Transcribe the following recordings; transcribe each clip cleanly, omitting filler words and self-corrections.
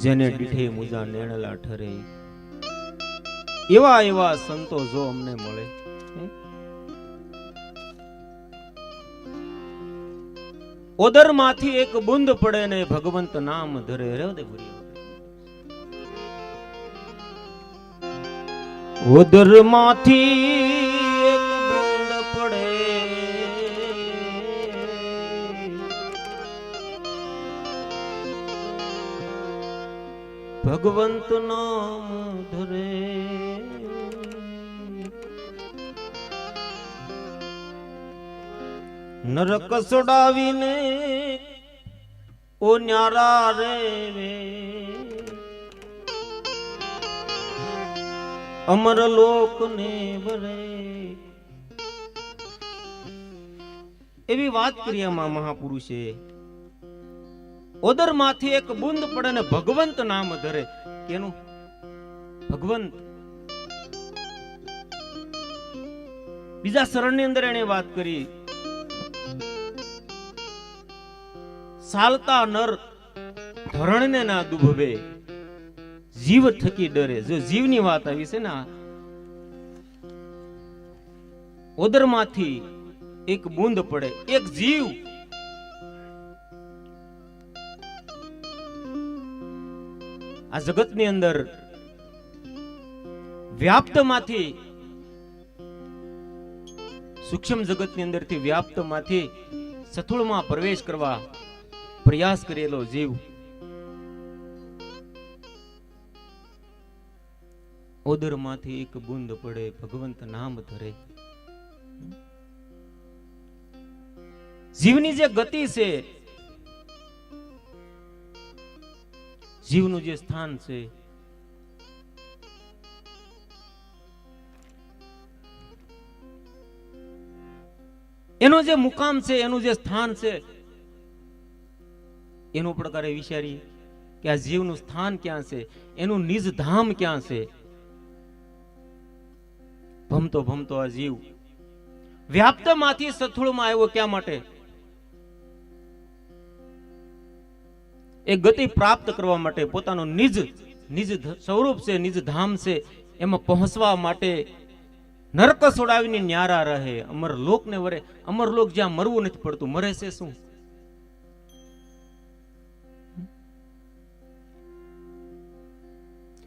જેને દીઠે મુજા નેણલા ઠરે, એવા એવા સંતો જો અમને મળે. ઓદર માંથી એક બુંદ પડે ને ભગવંત નામ ધરે. દે ઓદર માંથી એક બુંદ પડે, ભગવંત નામ ધરે. નરક સોડાવીને ઓ ન્યારા રેવે, અમર લોક ને ભરે. એવી વાત કરી આમાં મહાપુરુષે. ઓદર માંથી એક બુંદ પડે ને ભગવંત નામ ધરે. કેનું ભગવંત? બીજા શરણની અંદર એને વાત કરી, સાલતા નર ધરણને ના દુભવે, જીવ થકી ડરે. જો જીવની વાત આવી છે ને, ઓદર માંથી એક બુંદ પડે, એક જીવ આ જગતની અંદર વ્યાપ્ત માંથી, સૂક્ષ્મ જગતની અંદરથી વ્યાપ્ત માંથી સ્થૂળમાં પ્રવેશ કરવા પ્રયાસ કરેલો જીવ ઓદર માંથી એક બુંદ પડે, ભગવંત નામ ધરે. જીવની જે ગતિ છે, જીવનું જે સ્થાન છે, એનો જે મુકામ છે, એનું જે સ્થાન છે, એનું પ્રકારે વિચારીએ કે આ જીવનું સ્થાન ક્યાં છે, એનું નિજ ધામ ક્યાં છે. ભમતો ભમતો આ જીવ વ્યાપ્ત માંથી સ્થૂળમાં આવ્યો ક્યાં માટે? એ ગતિ પ્રાપ્ત કરવા માટે, પોતાનું નિજ સ્વરૂપ છે, નિજ ધામ છે, એમાં પહોંચવા માટે નરક છોડાવીને ન્યારા રહે, અમર લોક ને વરે. અમર લોક જ્યાં મરવું નથી પડતું, મરે છે શું?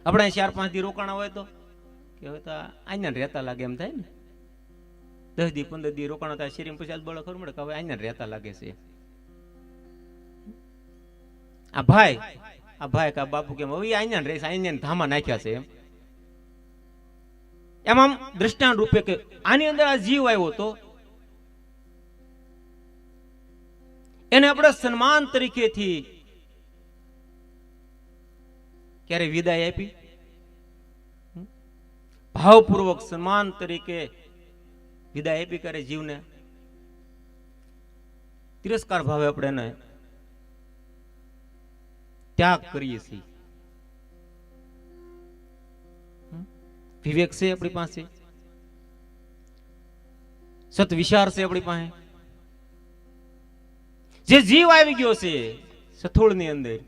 આપણે 4-5 દી રોકાણા હોય તો કે હવે તો આઈને રહેતા લાગે એમ થાય ને. 10 દી 15 દી રોકાણા થાય શરીર પછી બળ ખબર મળે કે હવે આઈને રહેતા લાગે છે. આ ભાઈ કા બાપુ કેમ હવે આઈને રહેશે, આઈને ધામા નાખ્યા છે એમ આમ દ્રષ્ટાંત રૂપે કે આની અંદર આ જીવ આવ્યો તો એને આપણે સન્માન તરીકેથી ક્યારે વિદાય આપી? ભાવપૂર્વક સન્માન તરીકે વિદાય આપી ક્યારે જીવને? તિરસ્કાર ભાવે આપણે એને ત્યાગ કરીએ છીએ. વિવેક છે આપણી પાસે, સત વિચાર છે આપણી પાસે. જે જીવ આવી ગયો છે સ્થૂળ ની અંદર,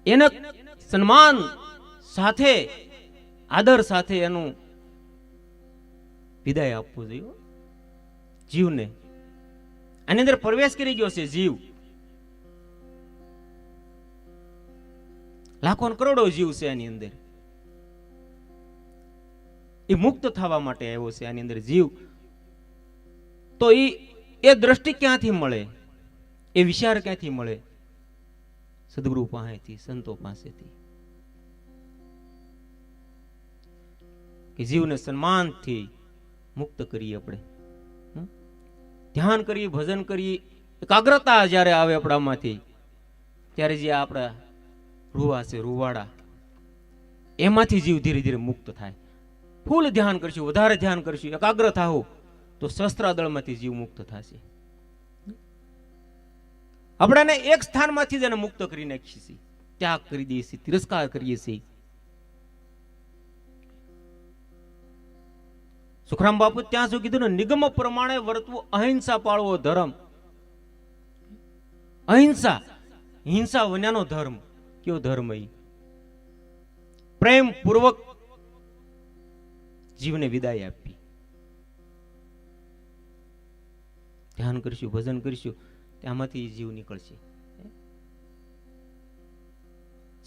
એને સન્માન સાથે, આદર સાથે એનું વિદાય આપવું જોઈએ. જીવને આની અંદર પ્રવેશ કરી ગયો છે જીવ, લાખો કરોડો જીવ છે આની અંદર. એ મુક્ત થવા માટે આવ્યો છે આની અંદર જીવ. તો એ દ્રષ્ટિ ક્યાંથી મળે? એ વિચાર ક્યાંથી મળે? સદગુરુ પાસેથી, સંતો પાસેથી. કે જીવને સન્માનથી મુક્ત કરીએ આપણે, ધ્યાન કરીએ, ભજન કરીએ, એકાગ્રતા જ્યારે આવે આપણામાંથી, ત્યારે જે આપણા રૂવા છે, રૂવાડા, એમાંથી જીવ ધીરે ધીરે મુક્ત થાય. ફૂલ ધ્યાન કરશું, વધારે ધ્યાન કરશું, એકાગ્ર થાઓ તો શસ્ત્રાદળમાંથી જીવ મુક્ત થશે. આપણે એક સ્થાનમાંથી જ એને મુક્ત કરી નાખીએ છીએ, ત્યાગ કરી દઈએ છીએ, તિરસ્કાર કરીએ છીએ. સુખરામ બાપુ ત્યાં શું કીધું ને, નિગમ પ્રમાણે વર્તવું, અહિંસા પાળવો ધર્મ. અહિંસા, હિંસા વન્યાનો ધર્મ. કયો ધર્મ? એ પ્રેમ પૂર્વક જીવને વિદાય આપી. ધ્યાન કરીશું, ભજન કરીશું, ત્યાંમાંથી જીવ નીકળશે.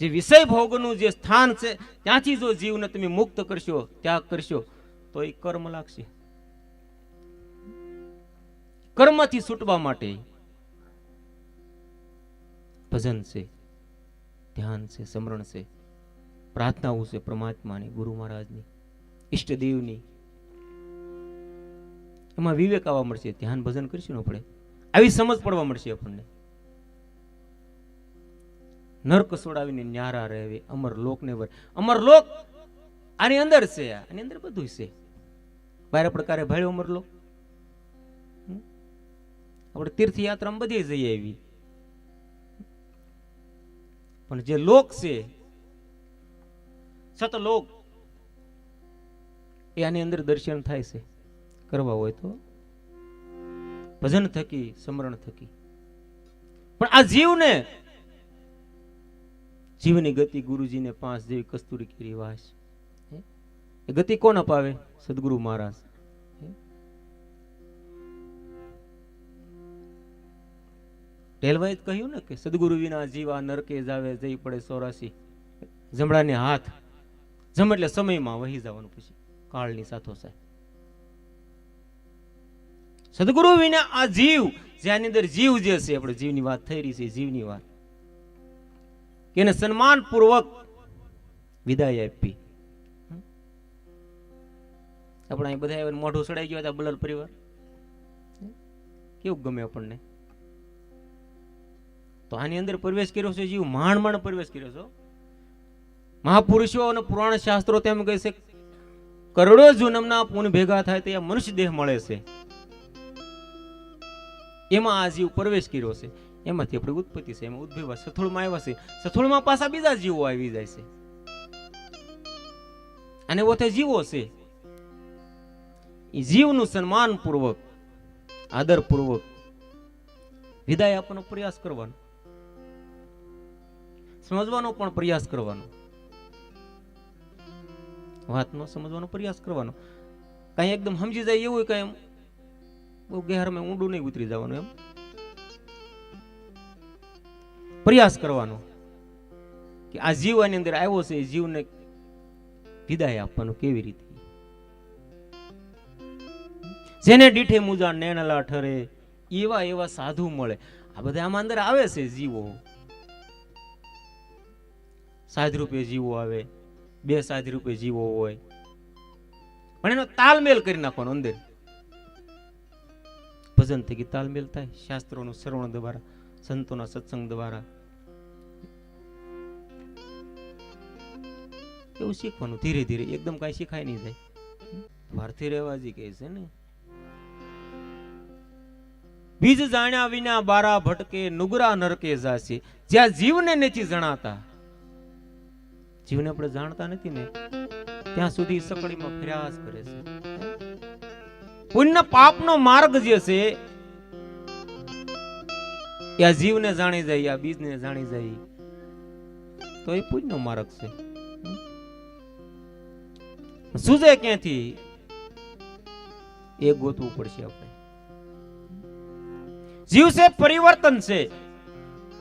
જે વિષય ભોગનું જે સ્થાન છે ત્યાંથી જો જીવને તમે મુક્ત કરશો, ત્યાગ કરશો, તો એ કર્મ લાગશે. કર્મથી છૂટવા માટે ભજન છે, ધ્યાન છે, સ્મરણ છે, પ્રાર્થનાઓ છે પરમાત્માની, ગુરુ મહારાજની, ઈષ્ટદેવની. એમાં વિવેક આવવા મળશે. ધ્યાન ભજન કરીશું ને આપણે, આવી સમજ પડવા મળશે આપણને. નરક છોડાવીને ન્યારા રહેવે, અમર લોક ને વર. અમર લોક આની અંદર છે, આની અંદર બધું છે. બહાર આપણે કારે ભાડ્યો અમર લોક, આપણે તીર્થયાત્રામાં બધી જઈ આવી, પણ જે લોક છે સતલોક, એ આની અંદર દર્શન થાય છે. કરવા હોય તો ભજન થકી, સ્મરણ થકી. પણ આ જીવને, જીવની ગતિ ગુરુજીને 5 જેવી કસ્તુરી કેરી વાસ. એ ગતિ કોણ અપાવે? સદગુરુ મહારાજ. રેલવાએ કહ્યું ને કે સદગુરુ વિના જીવા નરકે જાવે, જઈ પડે 84. જમણાને હાથ જમ એટલે સમયમાં વહી જવાનું, પછી કાળની સાથો સાહેબ. સદગુરુ વિના આ જીવ, જેની અંદર જીવ જે છે, આપણે જીવની વાત થઈ રહી છે, જીવની વાત, કે એને સન્માન પૂર્વક વિદાય આપી. આપણે અહીં બધા મોઢું સડાઈ ગયો હતા બલર પરિવાર, કેવું ગમે આપણને. તો આની અંદર પ્રવેશ કર્યો છે જીવ, માંડ પ્રવેશ કર્યો છો. મહાપુરુષો અને પુરાણ શાસ્ત્રો તેમ કહે છે કરોડો જન્મના પુણ્ય ભેગા થાય તો મનુષ્ય દેહ મળે છે. એમાં આ જીવ પ્રવેશ કર્યો છે, એમાંથી આપણી ઉત્પત્તિ છે, એમાં ઉદ્ભવ સથોળમાં આવ્યા છે, સથોળમાં પાછા બીજા જીવો આવી જાય છે, અને ઓથે જીવો છે. એ જીવનું સન્માન પૂર્વક, આદર પૂર્વક વિદાય આપવાનો પ્રયાસ કરવાનો, સમજવાનો પણ પ્રયાસ કરવાનો, વાતનો સમજવાનો પ્રયાસ કરવાનો. કઈ એકદમ સમજી જાય એવું કઈ એમ બહુ ગહેરમાં ઊંડું નહીં ઉતરી જવાનું, એમ પ્રયાસ કરવાનો કે આ જીવ આની અંદર આવ્યો છે, જીવને વિદાય આપવાનું કેવી રીતે. જેને દીઠે મુજા નેણલા ઠરે, એવા એવા સાધુ મળે. આ બધા આમાં અંદર આવે છે જીવો. સાધ રૂપે જીવો આવે, 2 સાધ રૂપે જીવો હોય, પણ એનો તાલમેલ કરી નાખવાનો. અંદર ભજન થકી તાલમેલ થાય, શાસ્ત્રોનું શ્રવણ દ્વારા, સંતોના સત્સંગ દ્વારા એવું શીખવાનું ધીરે ધીરે. એકદમ કઈ શીખાય નહીં જાય. ભારતી રેવાજી કહે છે ને, બીજ જાણ્યા વિના બારા ભટકે, નુગરા નરકે જાશે. જ્યાં જીવને નથી જણાતા, જીવને આપણે જાણતા નથી ને, ત્યાં સુધી સકડીમાં ફર્યા કરે છે. પુણ્ય પાપનો માર્ગ જે છે એ આ જીવને જાણી જાય, આ બીજને જાણી જાય, તો એ પુણ્યનો માર્ગ છે. સુજે ક્યાંથી એ ગોતવું પડશે આપણે. જીવ છે પરિવર્તન છે,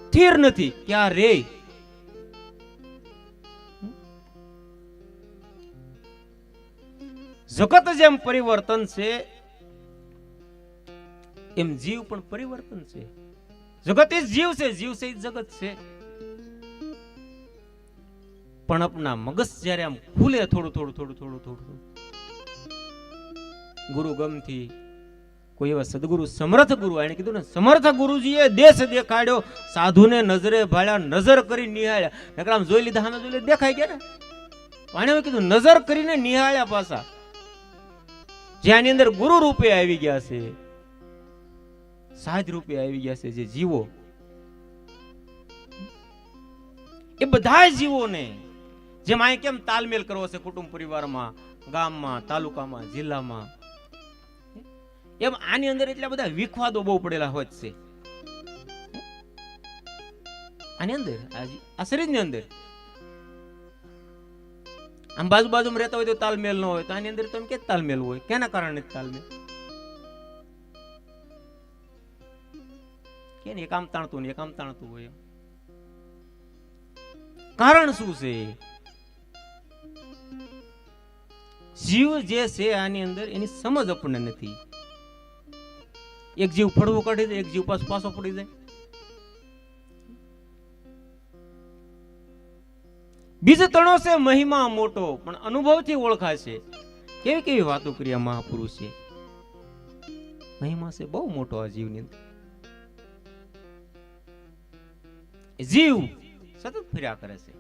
સ્થિર નથી. ક્યાં રે? જગત જેમ પરિવર્તન છે એમ જીવ પણ પરિવર્તન છે. જગત એ જીવ છે, જીવ છે જગત છે. પણ આપણા મગજ જ્યારે આમ ખુલે થોડું થોડું થોડું થોડું થોડું, ગુરુ ગમથી કોઈ એવા સદગુરુ, સમર્થ ગુરુ, એને કીધું ને સમર્થ ગુરુજીએ દેશ દેખાડ્યો, સાધુને નજરે ભાળ્યા, નજર કરી નિહાળ્યા. નકર આમ જોઈ લીધા, સામે જોઈ લીધા, દેખાઈ ગયા ને. એને કીધું નજર કરીને નિહાળ્યા પાછા. જેની અંદર ગુરુ રૂપે આવી ગયા છે, સાધ રૂપે આવી ગયા છે જે જીવો, એ બધા જીવોને જેમ અહીં કેમ તાલમેલ કરવો છે કુટુંબ પરિવારમાં, ગામમાં, તાલુકામાં, જિલ્લામાં, એમ આની અંદર એટલા બધા વિખવાદો બહુ પડેલા હોય છે. આની અંદર આ શરીરની અંદર. આમ બાજુમાં રહેતા હોય તો તાલમેલ ન હોય, તો આની અંદર તમે કે તાલમેલ હોય? કેના કારણે તાલમેલ? કે એક આમ તાણતું ને એક આમ તાણતું હોય. કારણ શું છે? જીવ જે છે આની અંદર એની સમજ આપણને નથી. એક જીવ ફળવું કાઢી દે, એક જીવ પાછો પડી જાય. બીજો તણો છે મહિમા મોટો, પણ અનુભવથી ઓળખાશે. કેવી કેવી વાતો કરી આ મહાપુરુષે. મહિમા છે બહુ મોટો આ જીવની અંદર. જીવ સતત ફર્યા કરે છે.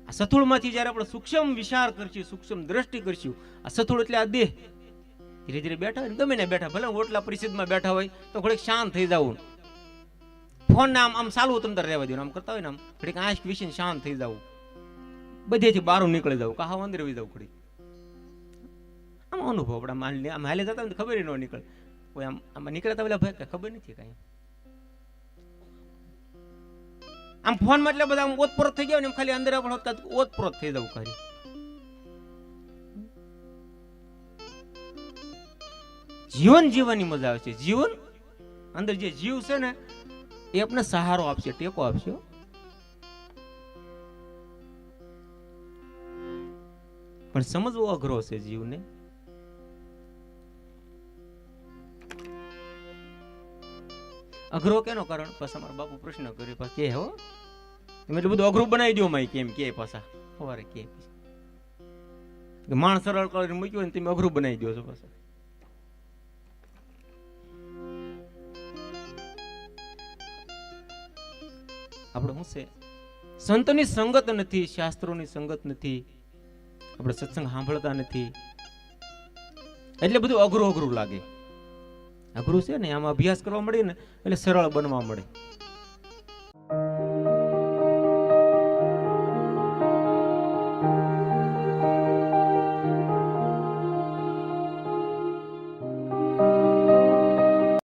આ સથુળમાંથી જયારે આપણે સૂક્ષ્મ વિચાર કરશું, સૂક્ષ્મ દ્રષ્ટિ કરશું, આ સથુળ એટલે આ દેહ ધીરે ધીરે બેઠા હોય, ગમે ને બેઠા, ભલે ઓટલા પરિષદમાં બેઠા હોય તો થોડીક શાંત થઈ જવું. ફોન ને આમ ચાલુ તંત્ર રહેવા દઉં, આમ કરતા હોય ને આમ થોડીક આંખ વિશે શાંત થઈ જવું, બધેથી બહાર નીકળી જવું, કાહા અંદર આવી જવું. ખડી આમ અનુભવ આપણા માની આમ હાલે જતા હોય ખબર ન નીકળે. કોઈ આમ નીકળતા પેલા ભાઈ ખબર નથી કઈ. આમ ફોન માં એટલે બધા ઓતપ્રોત થઈ ગયા ને ખાલી અંદર ઓતપ્રોત થઈ જવું. ખાલી જીવન જીવવાની મજા આવે છે. જીવન અંદર જે જીવ છે ને એ આપણે સહારો આપશે, ટેકો આપશે. પણ સમજવો અઘરો છે જીવને. અઘરો કેનો કારણ? પાછા મારા બાપુ પ્રશ્ન કરે, કે હો તમે એટલું બધું અઘરું બનાવી દો માઈ, કેમ કે પાછા સવારે કે માણસ સરળ કરીને મૂક્યું હોય ને તમે અઘરું બનાવી દો છો. પાછા આપણે શું છે, સંતની સંગત નથી, શાસ્ત્રોની સંગત નથી, આપણે સત્સંગ સાંભળતા નથી, એટલે બધું અઘરું લાગે. અઘરું છે ને આમાં અભ્યાસ કરવા મળે ને એટલે સરળ બનવા મળે.